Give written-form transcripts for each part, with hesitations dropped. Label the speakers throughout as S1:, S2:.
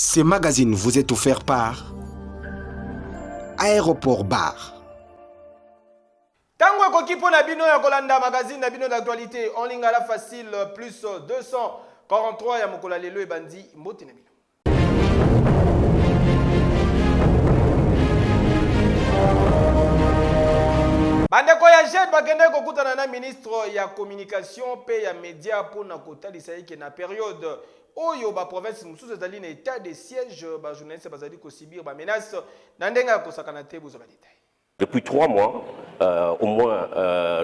S1: Ce magazine vous est offert par Aéroport Bar.
S2: Tango ekoki pona bino ya kolanda magazine na bino d'actualité en lingala facile plus 243 ya mokola lelo ebandi mbote na bino. Bandeko ya jet bakende kokutana na ministre ya communication pe ya média pona kotalisa yeke na période oyo ba province mususu ezali na état de siège ba journaliste bazali ko subir ba menace na ndenga kosakana te bozo ba détail.
S3: Depuis 3 mois, au moins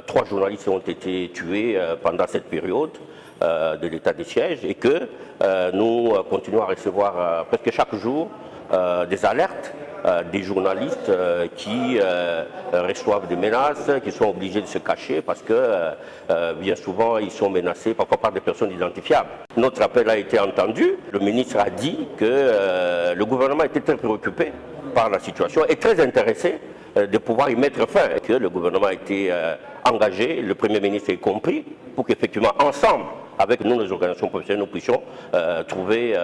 S3: 3 journalistes ont été tués pendant cette période de l'état de siège et que nous continuons à recevoir presque chaque jour des alertes des journalistes qui reçoivent des menaces, qui sont obligés de se cacher parce que bien souvent ils sont menacés parfois par des personnes identifiables. Notre appel a été entendu. Le ministre a dit que le gouvernement était très préoccupé par la situation et très intéressé de pouvoir y mettre fin, et que le gouvernement a été engagé, le Premier ministre y compris, pour qu'effectivement ensemble, avec nous, les organisations professionnelles, nous puissions trouver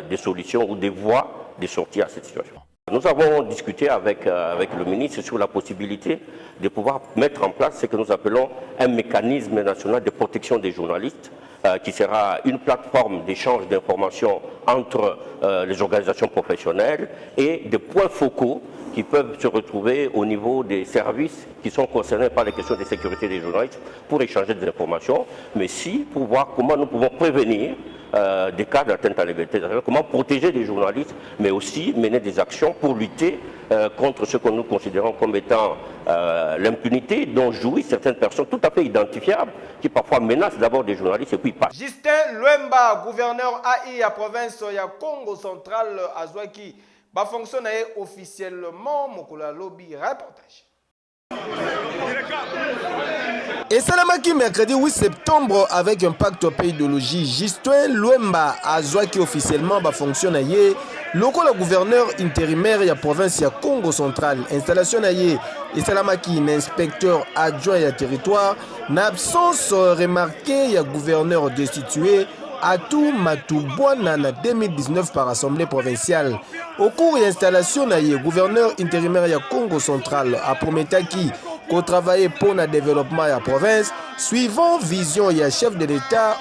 S3: des solutions ou des voies de sortie à cette situation. Nous avons discuté avec le ministre sur la possibilité de pouvoir mettre en place ce que nous appelons un mécanisme national de protection des journalistes, qui sera une plateforme d'échange d'informations entre les organisations professionnelles et des points focaux qui peuvent se retrouver au niveau des services qui sont concernés par les questions de sécurité des journalistes pour échanger des informations, mais aussi pour voir comment nous pouvons prévenir des cas d'atteinte à la liberté, comment protéger les journalistes, mais aussi mener des actions pour lutter contre ce que nous considérons comme étant l'impunité dont jouissent certaines personnes tout à fait identifiables, qui parfois menacent d'abord des journalistes et puis passent.
S2: Justin Luemba, gouverneur AI à province ya Congo central, Azwaki, va fonctionner officiellement Mokola Lobby reportage.
S1: Et Salamaki mercredi 8 septembre avec un pacte pédologie. Justin Luemba Azwaki officiellement va fonctionner le gouverneur intérimaire de la province de Congo central. Installation naie et Salamaki inspecteur adjoint à territoire. N'absence remarquée il y a gouverneur destitué Atou Matubwana en 2019 par assemblée provinciale. Au cours de l'installation naie gouverneur intérimaire de Congo central a promis qu'on travaille pour le développement de la province, suivant vision du chef de l'État,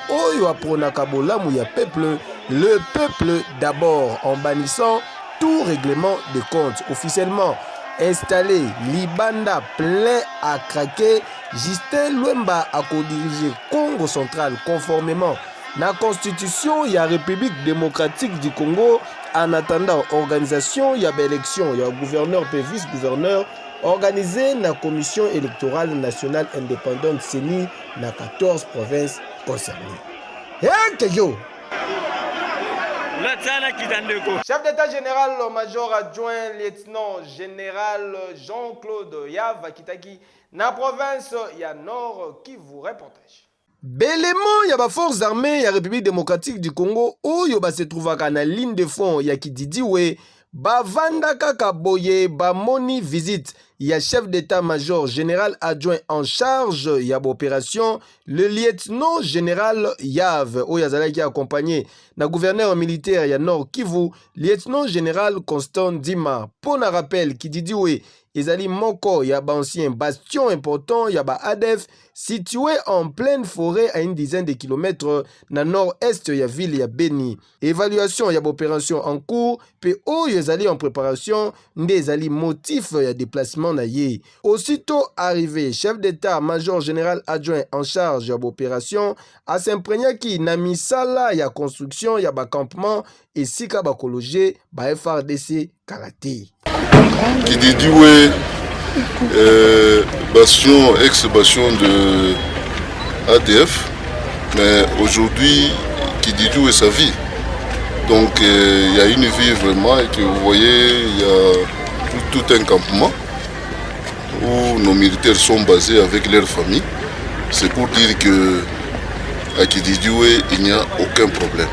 S1: le peuple d'abord, en bannissant tout règlement de compte. Officiellement installé, Libanda plein à craquer, Justin Luemba a co-dirigé Congo central conformément à la constitution de la République démocratique du Congo. En attendant organisation, il y a élection, il y a gouverneur et vice-gouverneur organisé la commission électorale nationale indépendante CENI dans 14 provinces concernées.
S2: Chef d'État général-major adjoint lieutenant général Jean-Claude Yav Kitaki, dans la province ya Nord Kivu reportage.
S1: Belément, il y a des forces armées de la République démocratique du Congo où il se trouve à la ligne de front ya Kididiwe, Bavanda Kakaboye, Bamoni visite. Il y a chef d'état-major général adjoint en charge de l'opération, le lieutenant général Yav, où il a accompagné le gouverneur militaire ya Nord Kivu, lieutenant général Constant Dima. Pour un rappel, Kididiwe, Ezali Moko, y a ancien bastion important, y a ADF, situé en pleine forêt à une dizaine de kilomètres dans nord-est de la ville de Beni. Évaluation, y a opération en cours, puis où y a en préparation, des ali motifs de déplacement na yé. Aussitôt arrivé, chef d'état-major général adjoint en charge de l'opération, à s'imprégner qui na misala y a construction, y a campement et sika bakologer, ba FRDC Karaté.
S4: Kididiwe, bastion, ex-bastion de ADF, mais aujourd'hui, Kididiwe est sa vie. Donc il y a une vie vraiment, et que vous voyez, il y a tout un campement où nos militaires sont basés avec leur famille. C'est pour dire qu'à Kididiwe, il n'y a aucun problème.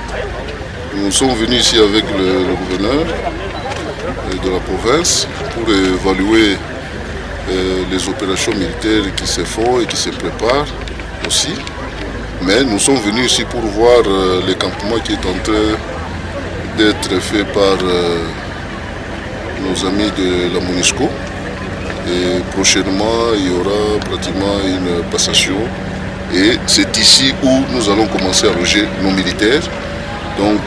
S4: Nous sommes venus ici avec le gouverneur de la province pour évaluer les opérations militaires qui se font et qui se préparent aussi. Mais nous sommes venus ici pour voir les campements qui est en train d'être fait par nos amis de la MONUSCO. Et prochainement, il y aura pratiquement une passation. Et c'est ici où nous allons commencer à loger nos militaires. Donc,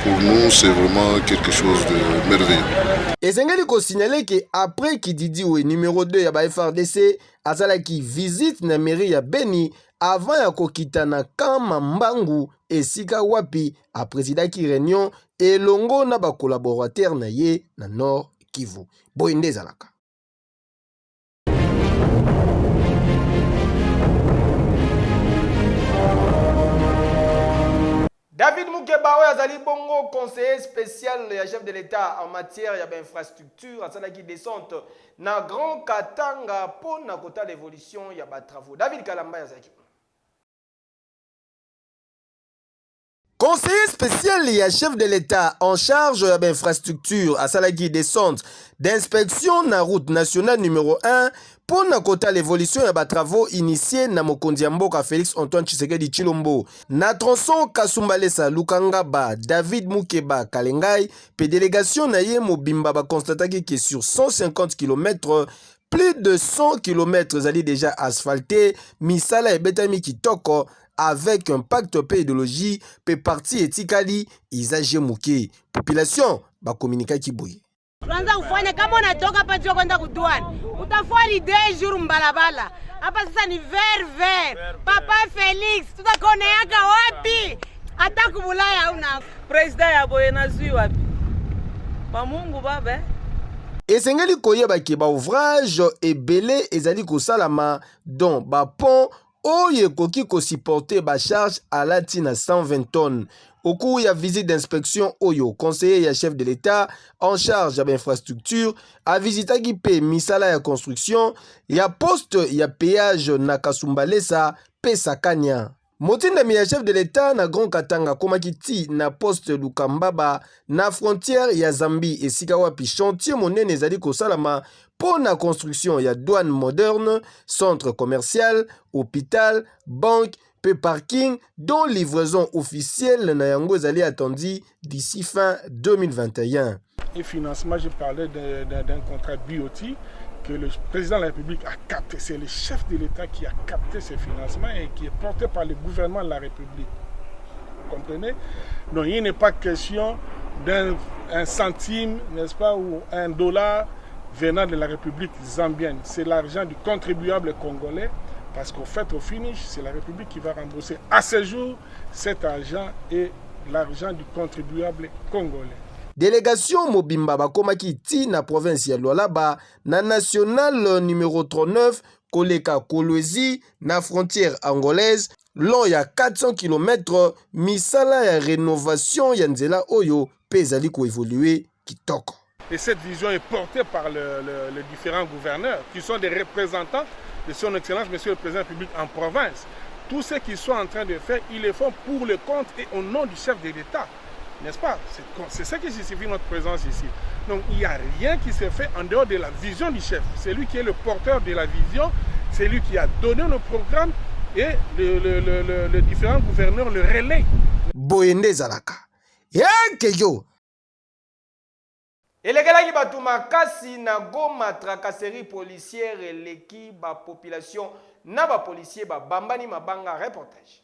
S4: pour nous, c'est vraiment quelque chose de merveilleux.
S1: Et c'est qu'il faut signaler qu'après Kididiwe numéro 2 ya FRDC, azalaki visite na mairie ya Beni avant ya kokita na Kama Mbangu esika wapi a présidaki réunion elongo na ba collaborateur na ye na Nord Kivu. Boyende zalaka.
S2: David Moukeba azali bongo conseiller spécial ya chef de l'État en matière d'infrastructure asalaki descente na Grand Katanga pour na kota l'évolution ya ba travaux. David Kalamba yazaki.
S1: Conseiller spécial et chef de l'État en charge de l'infrastructure à Salagi des centres d'inspection na route nationale numéro 1 pour na kota l'évolution de travaux initiés na Mokonzi Mboka Félix Antoine Tshisekedi Chilombo na tronçon Kasumbalesa Lukangaba David Moukeba Kalengai pe délégation na ye Mobimba ba constataki que sur 150 km plus de 100 km zali déjà asphaltés misala ebetami kitoko avec un pacte pe idéologie pe parti etikali izaje muke population ba communiquer kiboye.
S5: Tuanza kufanya kama unatoka hapa juu kwenda kuduani. Utafanya 2 jours mbalabala. Hapa sasa ni ver. Papa Felix, tutakona yaka wapi? Hata kubulaya hauna.
S6: President ya boye nazui wapi? Ba Mungu baba.
S1: Esengeli koyeba ke ba ouvrage ebele ezali kosalama dont ba pont oye koki ko supporter ba charge à la tina 120 tonnes. Au cours de la visite d'inspection Oyo, conseiller et chef de l'État en charge de l'infrastructure, a visité Gipe Misala ya construction, ya poste ya péage na Kasumbalesa Pesa Kanya. Motinda mi ya chef de l'État na Grand Katanga Komakiti na poste Lukambaba na frontière ya Zambie et Sikawapi chantier monene ezali kosalama pour la construction ya douane moderne, centre commercial, hôpital, banque, peu parking, dont livraison officielle na yango ezali attendu d'ici fin 2021.
S7: Et financement, je parlais d'un contrat BOT que le président de la République a capté. C'est le chef de l'État qui a capté ce financement et qui est porté par le gouvernement de la République. Vous comprenez? Donc il n'est pas question d'un centime, n'est-ce pas, ou $1 venant de la République zambienne. C'est l'argent du contribuable congolais. Parce qu'au fait, au finish, c'est la République qui va rembourser à ce jour cet argent et l'argent du contribuable congolais.
S1: Délégation Mobimba Bakomaki ti na province ya Lualaba na national numéro 39 Koleka Kolwezi na frontière angolaise long ya 400 km misala ya rénovation ya nzela oyo pezali ko évoluer kitoko.
S7: Et cette vision est portée par les différents gouverneurs qui sont des représentants de son Excellence, Monsieur le Président de la République en province. Tout ce qu'ils sont en train de faire, ils le font pour le compte et au nom du chef de l'État. N'est-ce pas? C'est ça qui justifie notre présence ici. Donc il n'y a rien qui se fait en dehors de la vision du chef. C'est lui qui est le porteur de la vision, c'est lui qui a donné le programme et les différents gouverneurs le relaient.
S1: Boyende Zalaka. Yankeyo.
S2: Elekelaki batu makasi na Goma tracasserie policière eleki ba population na ba policier ba bambani mabanga reportage.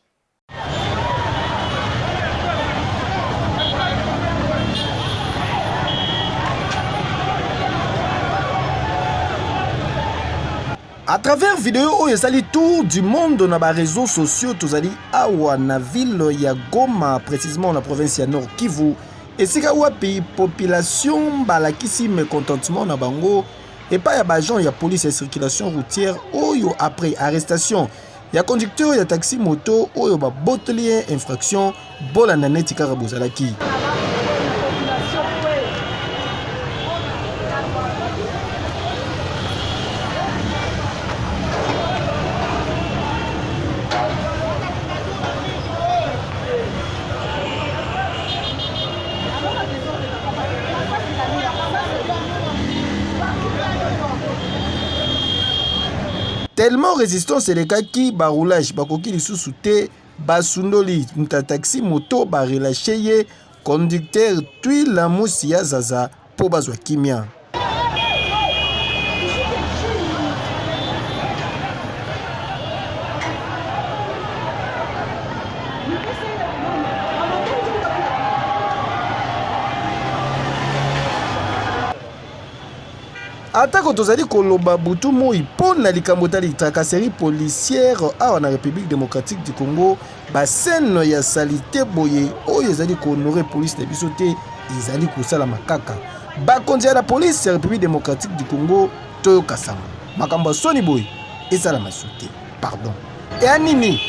S1: À travers vidéo oyo sali tour du monde na ba réseaux sociaux tozali awa na ville ya Goma précisément na province ya Nord Kivu. Esika wapi population balakisi mécontentement na bango et pas ya bagent ya police et circulation routière oyo après arrestation ya conducteur ya taxi moto oyo ba botelier infraction bolanda neti kaka bozalaki. Tellement résistant c'est le cas qui baroulage bakoki lisusu te basundoli muta taxi moto ba relâché conducteur Twila Musia Zaza po bazwa kimia. Atako tozali koloba butu moi pona likambo tali tracasserie policière awa na République démocratique du Congo basene ya salite boye oyo ezali ko honorer police na biso te ezali kosala makaka bakonzi ya la police ya République démocratique du Congo toyo kasama makambo soni boye ezala masute pardon et anini.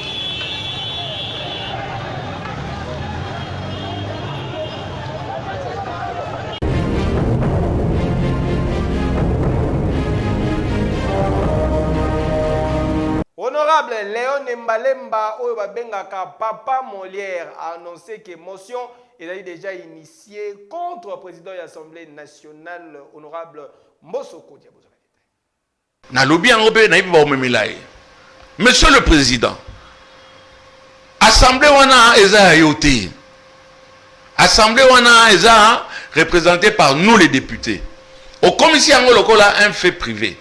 S2: Honorable Léon Mbalemba, oyo babengaka Papa Molière, a annoncé que motion est déjà initiée contre le président de l'Assemblée nationale, honorable Mbosoko Diabozo.
S8: Monsieur le Président, Assemblée wana eza yoté. Assemblée wana eza représentée par nous les députés. Au commission lokola un fait privé.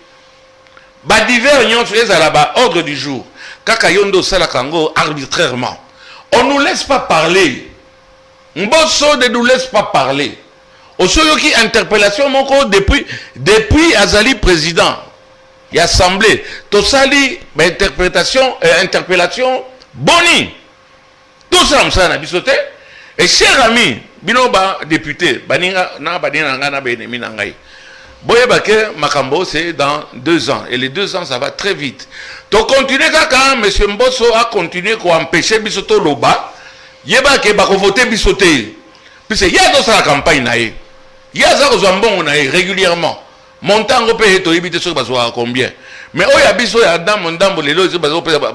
S8: Ba divers nyonso ezala ba ordre du jour. Kaka yondo sala kango arbitrairement. On nous laisse pas parler. Mbosso ne nous laisse pas parler. Osoyoki interpellation moko depuis Azali président. Y assemblée. Tosali ba interpellation boni. Tout ça msa na bisote. Et cher ami, binoba député, baninga na badina nga na benemi na ngai. Boyebake Makambo, c'est dans 2 ans. Et les 2 ans, ça va très vite. Donc, continuez quand M. Mbosso a continué à empêcher Bisoto Loba. Yebake bako voter Bisoté. Puis il y a dans la campagne. Il y a ça régulièrement. Montant européen to éviter sur bazoa combien. Mais oh ya biso ya dam mondambo lelo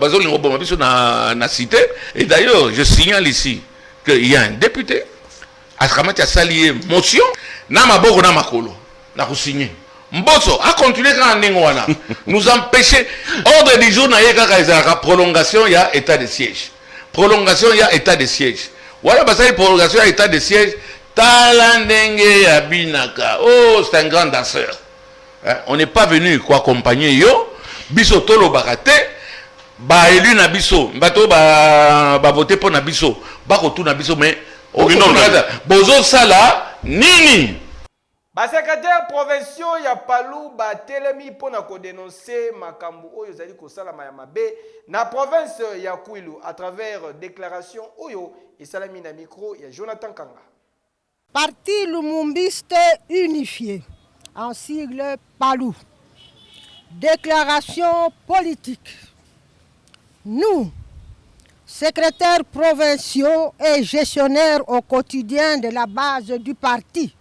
S8: bazo lingobo biso na cité. Et d'ailleurs, je signale ici qu'il y a un député à Skamati a salié motion na maboko na makolo. Mbosso a continué quand nous empêcher ordre du jour na prolongation il y a état de siège. Prolongation il y a état de siège. Voilà parce que prolongation il y a état de siège. Talandenge abinaka. Oh, c'est un grand danseur. Hein? On n'est pas venu quoi accompagner yo. Biso tolo bakate. Ba élu na biso. Bato ba voter pour na biso. Ba kotu na biso mais bozo sala nini.
S2: Ba secrétaire provinciaux ya Palou ba telemi pona ko dénoncer makambu oyo zali ko sala mayamabe na province ya Kwilu à travers déclaration oyo et salami na micro ya Jonathan Kanga.
S9: Parti Lumumbiste unifié en sigle Palou. Déclaration politique. Nous, secrétaires provinciaux et gestionnaires au quotidien de la base du parti,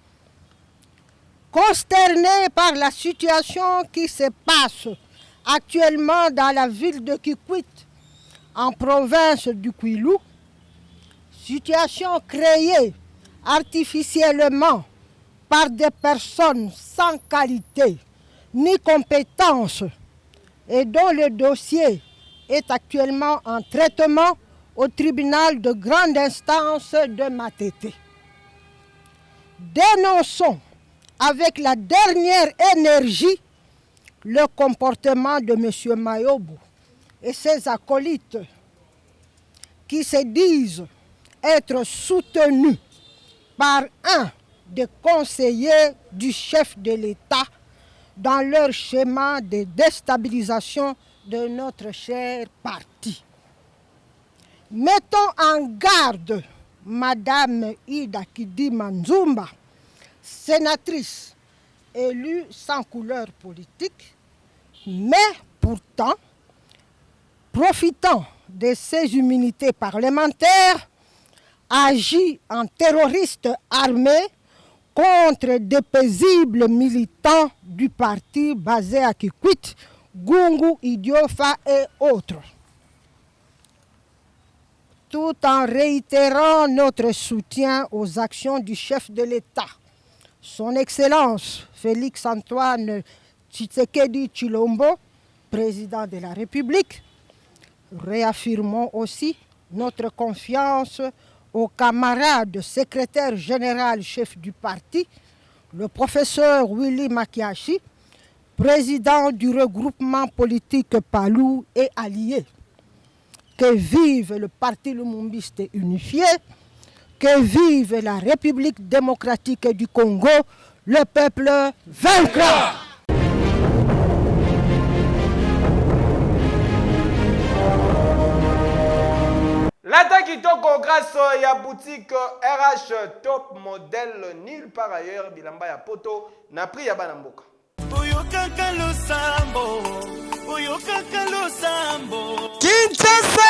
S9: consternés par la situation qui se passe actuellement dans la ville de Kikwit, en province du Kwilu, situation créée artificiellement par des personnes sans qualité ni compétences et dont le dossier est actuellement en traitement au tribunal de grande instance de Matete. Dénonçons avec la dernière énergie le comportement de M. Mayobo et ses acolytes qui se disent être soutenus par un des conseillers du chef de l'État dans leur schéma de déstabilisation de notre cher parti. Mettons en garde Madame Ida Kidima Nzumba, sénatrice élue sans couleur politique, mais pourtant, profitant de ses immunités parlementaires, agit en terroriste armé contre des paisibles militants du parti basé à Kikwit, Gungu, Idiofa et autres. Tout en réitérant notre soutien aux actions du chef de l'État, Son Excellence Félix-Antoine Tshisekedi Tshilombo, président de la République, réaffirmons aussi notre confiance au camarade secrétaire général chef du parti, le professeur Willy Makiachi, président du regroupement politique Palou et alliés. Que vive le Parti lumumbiste unifié, que vive la République démocratique du Congo, le peuple vaincra.
S2: L'attaque kitoko grâce à boutique RH Top Model nulle part ailleurs bilamba ya poto na prix ya bana mboka.
S1: Kinshasa,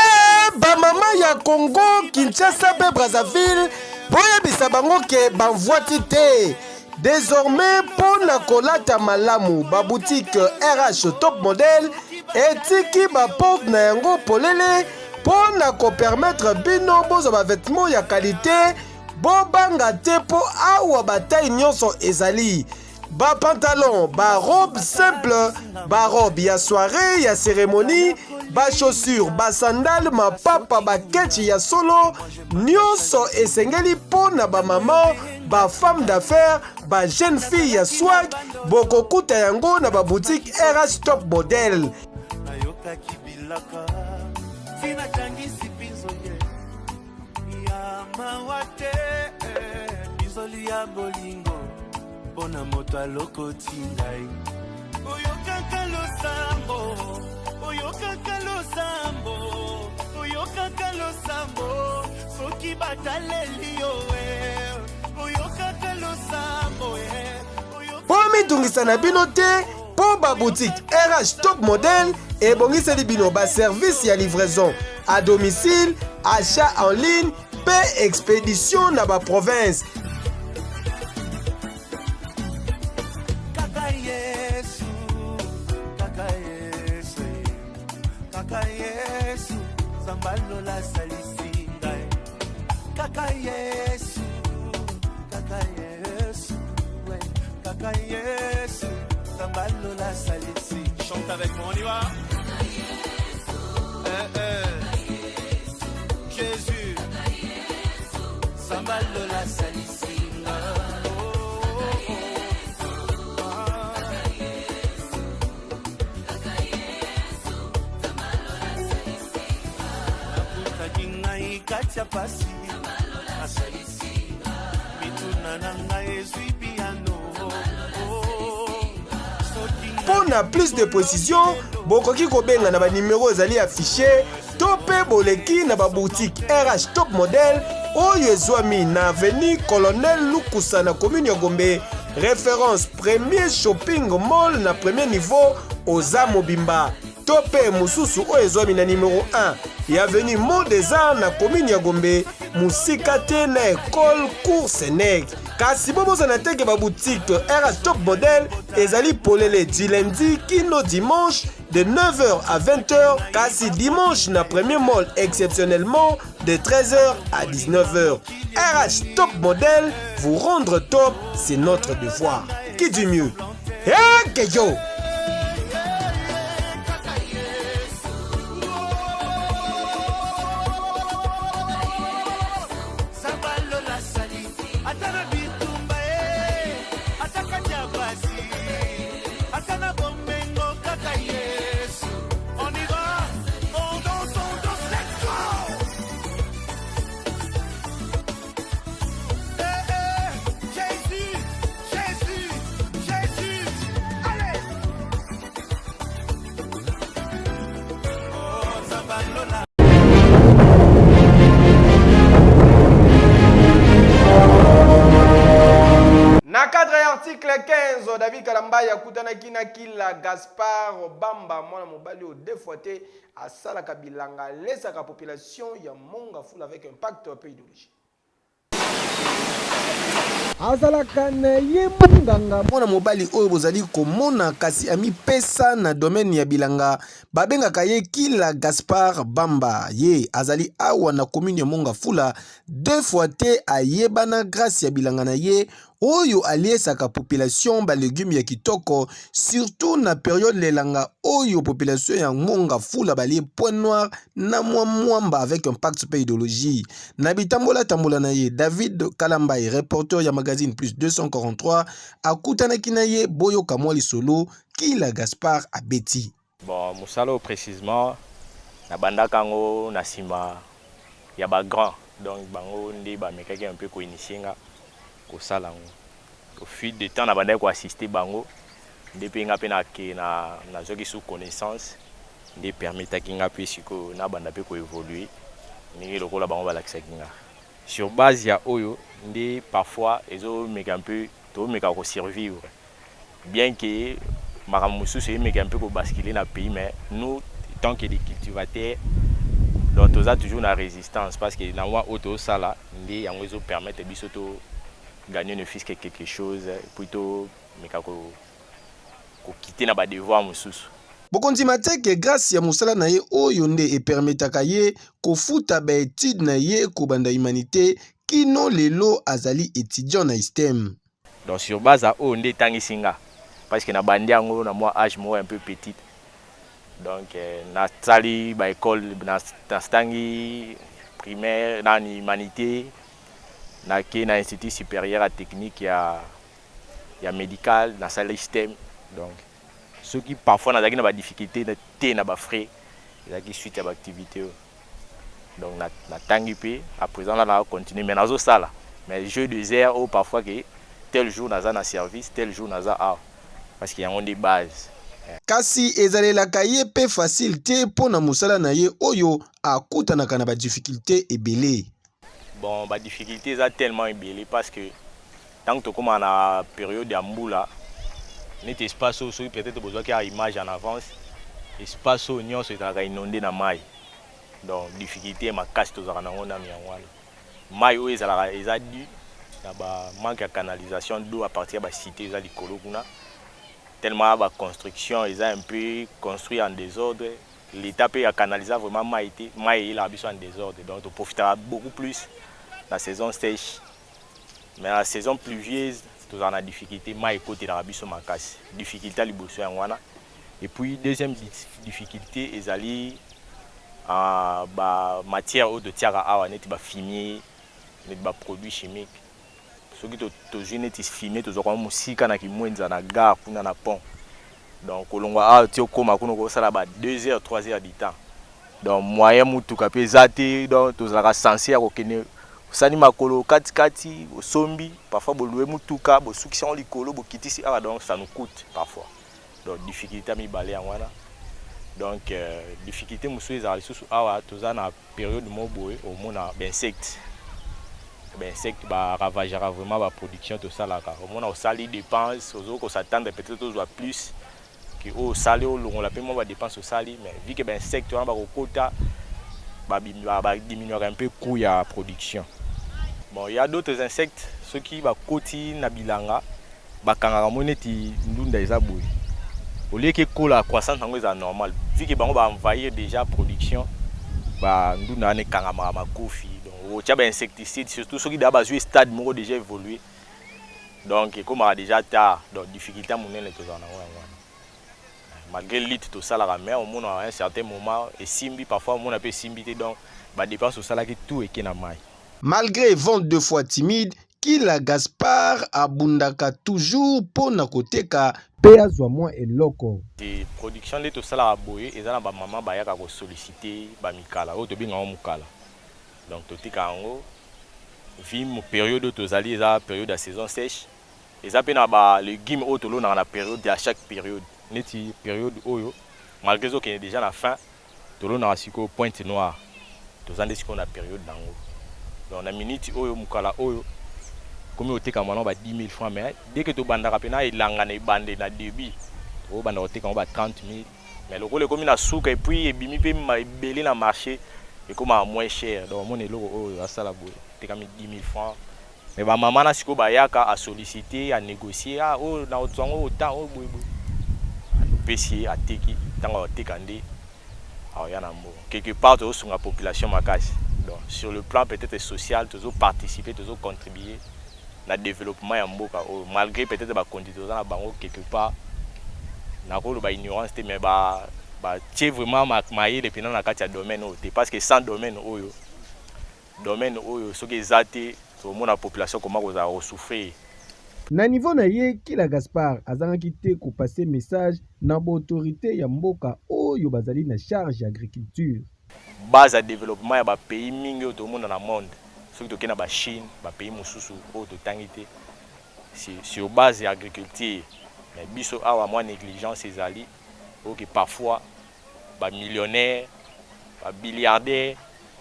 S1: bamama ya Congo, Kinshasa pe Brazzaville, boyebisa bango ke banvoiti te. Désormais, pour na kolata malamu, ba boutique RH Top Model, etiki ba porte na yango polele, pour na ko permettre bino bozo ba vêtements ya qualité, bo banga te po awa bataille nyonso ezali. Ba pantalon, ba robe simple, ba robe ya soirée, ya cérémonie, ba chaussures, ba sandales, ma papa, ba ketchi ya solo, nyonso esengeli pona ba maman, ba femme d'affaires, ba jeune fille ya swag, boko kuta yango na ba boutique RH Top Model.
S10: Bona moto alokoti ngai oyokaka losambo soki bataleli yo oyokaka losambo
S1: Po mitungisa na bino te po ba boutique RH Top Model ebongiseli bino ba service ya livraison à domicile, achat en ligne, pe expédition na ba province.
S10: Chante avec moi, on y va. Jésus, Sambalo la salisinga. Katia pasi asalisi mituna nanga ezwi piano.
S1: Pour na plus de précision, bokoki kobenga na ba numéro ezali affiché to pe boleki na ba boutique RH Top Model oyo ezwami na avenue Colonel Lukusa na commune ya Gombe, référence premier shopping mall na premier niveau Oza Mobimba. Topé mususu oyo ezwami na numéro 1 ya avenue Mont des Arts na commune ya Gombe, musika te na école cours Sénègue. Kasi boboza na teke ba boutique RH Top Model ezali polele du lundi kino dimanche de 9h à 20h, kasi dimanche na premier mall exceptionnellement de 13h à 19h. RH Top Model, vous rendre top, c'est notre devoir. Qui dit mieux? Que yo!
S2: Na cadre ya article 15, David Kalamba ya kutanaki na kila Gaspard Bamba mwana mobali au deux fois te asala kabilanga lesaka population ya monga fula avec impact au pays d'origine.
S1: azalaka na ye munganga mwana mobali oyo bozali komona kasi amipesa na domaine ya bilanga babengaka ye kila Gaspard Bamba. Ye azali awa na commune ya Monga Fula deux fois te ayebana grâce ya bilanga na ye oyo aliesaka population ba légumes ya kitoko surtout na période lelanga oyo population ya ngonga fula balie point noir na mwamba avec impact pe idéologie na bitambola tambola na ye David Kalambai reporter ya magazine plus 243 akutanaki na ye boyo kamwa lisolo Kila Gaspard abeti.
S11: Bon musalo précisément na bandaka ngo na sima ya ba grand donc bango ndi ba mekaki un peu ko initier ko sala ngo au fil de temps na bandai ko assister bango depuis nga pe na ke na zoki sous connaissance ndi permettre ki nga pe siko na banda pe ko évoluer ni lokola bango ba lakisa kinga sur base ya oyo ndi parfois ezo meka un peu to meka ko survivre bien que makamususu meka un peu ko basculer na pays mais nous tant que des cultivateurs donc tous a toujours la résistance parce que na wa auto sala ndi yango ezo permettre biso to gagner ne fût-ce que quelque chose plutôt meka ko quitter na ba devoir mususu.
S1: Bokonzi mateke grâce ya musala na ye oyo nde e permetaka ye kofuta ba étude na ye ko banda humanité kino lelo azali étudiant na STEM.
S11: Donc sur base à oyo nde tangi singa parce que na bandi yango na moi âge moi un peu petite. Donc na sali ba école na stangi primaire na humanité na ke na institut supérieur à technique ya médical na sali STEM. Donc ceux qui parfois na ba difficulté na té na ba frais qui suite à l'activité. Donc na tangi pe à présent là na continuer mais nazo sala mais jeu de air ou parfois que tel jour naza na service tel jour naza a parce qu'il y a on des bases.
S1: Kasi ezalelaka ye pe facile te pona musala na ye oyo akutanaka na ba difficulté ebele.
S11: Bon ba difficulté ça tellement ebele parce que tant que comme en période de mbula net espace où peut-être besoin qu'il y a image en avance espace où nyonso etaka inondé na mai donc difficulté ma casse to zaka nango na miangwala mai oyo ezalaka eza dû na ba manque de canalisation d'eau à partir de la cité eza likolo kuna tellement la construction ils ont un peu construit en désordre l'état peut a canaliser vraiment mai il a besoin en désordre donc on profitera beaucoup plus la saison sèche mais la saison pluvieuse tout en a difficulté mai côté la biso makasi difficulté liboso ngwana et puis deuxième difficulté ezali ba matière eau de tiara awa net ba fumier net ba produits chimiques soki tozwi neti fumier tozwaka musika na kimwenza na gare kuna na pont donc kolongwa awa ti okóma kuna kosala ba 2 heures 3 heures du temps donc moyen mutuka mpe eza te donc tozalaka censé ya kokende osali makolo katikati osombi parfois boluwe mutuka bosukisi yango likolo bokitisi awa donc ça nous coûte parfois donc difficulté mibale yango wana donc difficulté mosusu ezala lisusu awa toza na période mo boye omona bainsecte insectes ravagera vraiment la production de ça là. On a sali dépenses, on s'attend peut-être aux plus que au salé au long la paiement va dépenser au sali mais vu que ben insectes on va au quota va diminuer un peu coût ya production. Bon, il y a d'autres insectes ceux qui va koti na bilanga ba kangaka moneti ndunda ezaboui. Au lieu que la croissance en est normal vu que bango va envahir déjà production ba ndunda ne kangama makofi. Il y a des insecticides, surtout ceux qui ont un stade déjà évolué. Donc, comme on a déjà tard, donc difficulté à monter les choses. Malgré l'île, tout ça, la mer, on a un certain moment, et simbi, parfois on a peu simbi, donc, bah dépense au salaire qui tout et qui n'a maille.
S1: Malgré vente 2 fois timide, Kila Gaspard abundaka toujours pour na koteka pe azwa moins eloko.
S11: La production de tout ça la boye, et ça ba maman ba yaka ko solliciter ba mikala, o to binga o mukala. Donc tout est en vu mon période où tous allez la période de saison sèche et ça peine à légumes auto dans la période à chaque période neti période oyo malgré que est déjà la fin tout le na siko pointe noire tous en ce qu'on a période dango donc na minute oyo mukala oyo comme ote ka mwana ba 10 000 francs mais dès que to banda kapena ilanga na bande na débit to banda ote ka ba 30 000 mais le gros comme na souka et puis et bimi pe belé na marché et comme à moins cher donc mon elo oh ça la boue t'es comme 10 000 francs mais ma maman na siko ba yaka à solliciter à négocier ah oh na otzongo autant oh boue pesier à teki tango tekande ah yana mbo quelque part to sur la population makasi donc sur le plan peut-être social toujours participer toujours contribuer na développement ya mboka malgré peut-être ba conditions na bango quelque part na ko ba ignorance te mais ba tie vraiment maye depuis na kati ya domaine parce que sans domaine oyo soki ezate to mona population comment ko za souffrir.
S1: Na niveau na ye Kila Gaspard azangaki te ko passer message na ba autorité ya mboka oyo bazali na charge agriculture.
S11: Base à développement ya ba pays mingi to mona na monde. Soki to kena ba Chine, ba pays mosusu oyo to tangité sur base ya agriculture. Mais biso awa moi négligence ezali que parfois ba millionnaires, ba milliardaires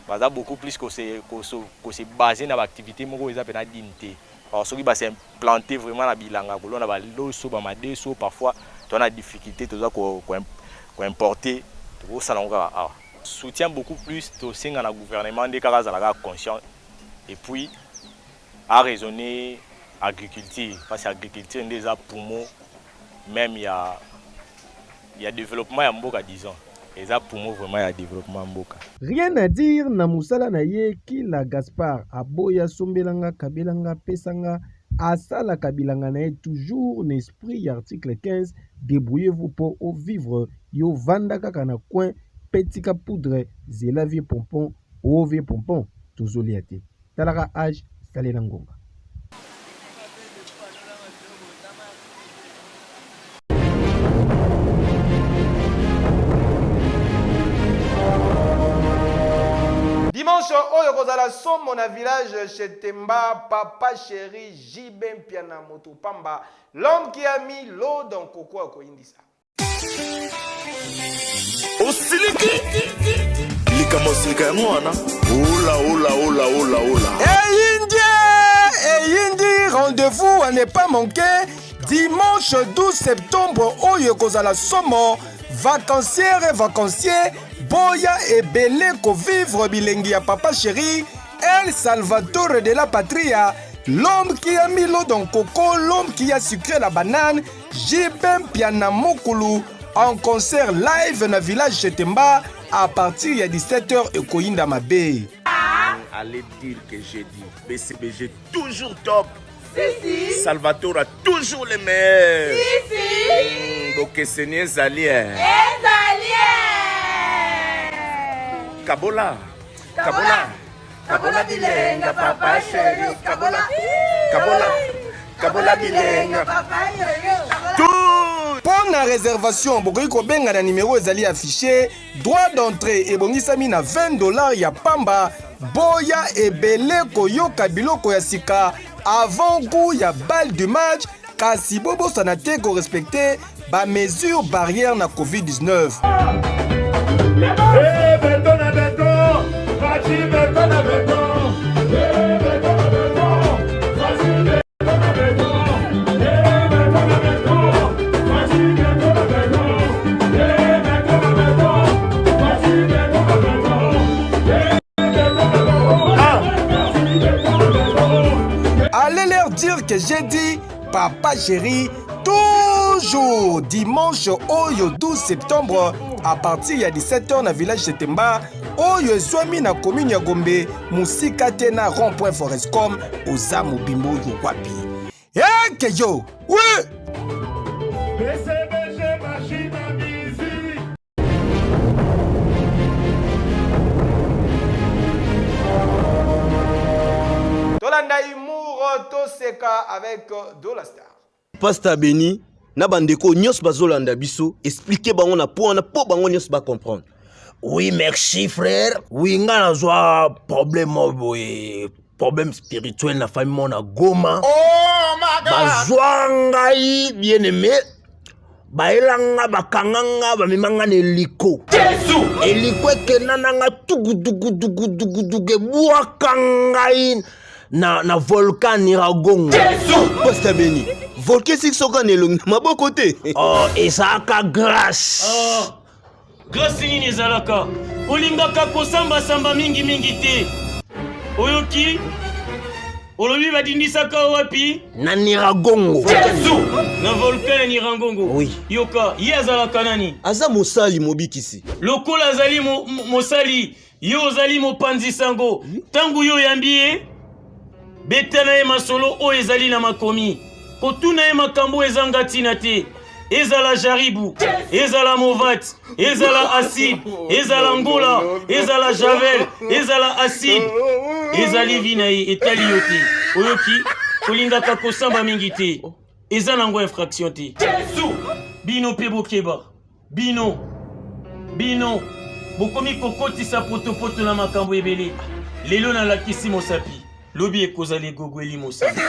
S11: baza beaucoup plus que c'est basé na activité moko eza pena dignité. Alors ceux qui va s'implanter vraiment na bilanga kolona ba loso ba madeso parfois tu as difficulté tu dois ko importer to ça longa soutient beaucoup plus to singa na gouvernement de kaka za conscient et puis à raisonner agriculture parce que agriculture déjà poumon même il y a développement ya mboka disons. Et ça pour moi vraiment un développement mboka.
S1: Rien à dire na musala na ye Kila Gaspard aboya sombelanga kabelanga pesanga asala kabilanga na ye toujours n'esprit article 15 débrouillez-vous pour vivre yo vanda kaka na coin petika poudre zela vie pompon o vie pompon tozoliate talaka age salela ngonga.
S2: Dimanche, oyo kozala somo na village chez Temba, papa chéri Jibem Piana Moto Pamba, l'homme qui a mis l'eau dans Coco à Koindisa.
S10: Osiliki likamosilika mwana ola.
S1: Eyindi, rendez-vous à ne pas manquer dimanche 12 septembre oyo kozala somo vacancière et vacancier boya et belé ko vivre bilengi ya papa chéri El Salvatore de la Patria, l'homme qui a mis l'eau dans coco, l'homme qui a sucré la banane, Jibem Piana Mokulu en concert live na village Chetemba à partir de 17h et Koinda Mabé.
S10: Allez dire que j'ai dit BCBG toujours top. Si. Salvatore a toujours les meilleurs. Si. Donc c'est Zalier. Kabola bilenga papa chéri. Kabola bilenga papa chéri.
S1: Pour la réservation, bokoki kobenga na numéro ezali affiché, droit d'entrée et bongisami na $20 ya pamba, boya ebele koyoka biloko ya sika avant goût ya balle du match, kasi bobo sanate ko respecter ba mesure barrière na COVID-19. Allez leur dire que j'ai dit papa chéri toujours dimanche oyo 12 septembre à partir de 17h na village Chetemba oyo ezwami na commune ya Gombe musika te na rond-point Forestcom oza mobimbo yo wapi eke yo oui
S2: Tolanda Humour Toseka avec Dolastar.
S12: Pasteur Beni na bandeko nyos bazolanda biso expliquer bango na po bango nyos ba comprendre.
S13: Oui, merci frère. Oui, ngana zwa problème spirituel na famille mona Goma.
S10: Oh my God.
S13: Bazwangai bien aimé. Baelanga bakanganga bamimanga ne liko.
S10: Jésus.
S13: Eliko kenananga tuguduguduguduguduge buakangai na volcan Niragongo.
S12: Pasteur Beni, volcan siksoka nelong maboko te.
S13: Oh, ezaka grâce.
S14: Oh. Grâce nini ezalaka olingaka kosamba mingi te oyoki olobi badindisaka wapi
S13: na Niragongo
S14: na volcan ya Niragongo.
S13: Oui.
S14: Yoka ye azalaka nani
S12: aza mosali mobikisi
S14: lokola azali mosali yo ozali mopanzi sango tangu yo yambi ye beta na ye masolo oyo ezali na makomi kotuna ye makambo ezanga ntina te ezala jaribu ezala movat ezala acide ezala ngola ezala javel ezala acide ezali vi na ye etali yo te oyoki kolingaka kosamba mingi te eza nango infraction te bino mpe bokeba bino bokomi kokotisa potopoto na makambo ebele lelo nalakisi mosapi lobi ekozala egogweli mosala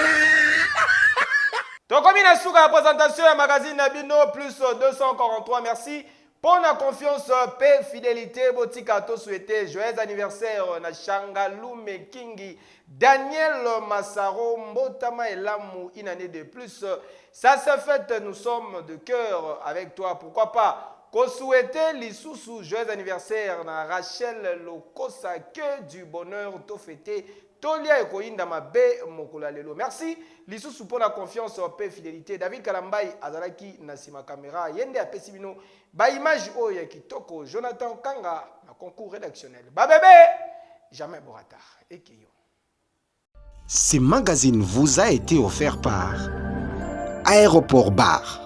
S2: tokomi na suka ya présentation ya magazine na bino plus 243 merci pour la confiance paix fidélité botika to souhaiter joyeux anniversaire na Changalume Kingi Daniel Massaro Mbotama Elamu une année de plus ça se fait nous sommes de cœur avec toi pourquoi pas qu'on souhaiter l'issoussou joyeux anniversaire na Rachel Lokosa que du bonheur to fêter Tolia Ekoinda Mabe Mokola Lelo. Merci. L'issoussou pour la confiance, paix, fidélité. David Kalambay Azaraki Nasima Kamera. Yende Apesibino. Ba image Oya Kitoko. Jonathan Kanga. Na concours rédactionnel. Ba bébé. Jamais Boratar. Ekeyo.
S1: Ce magazine vous a été offert par Aéroport Bar.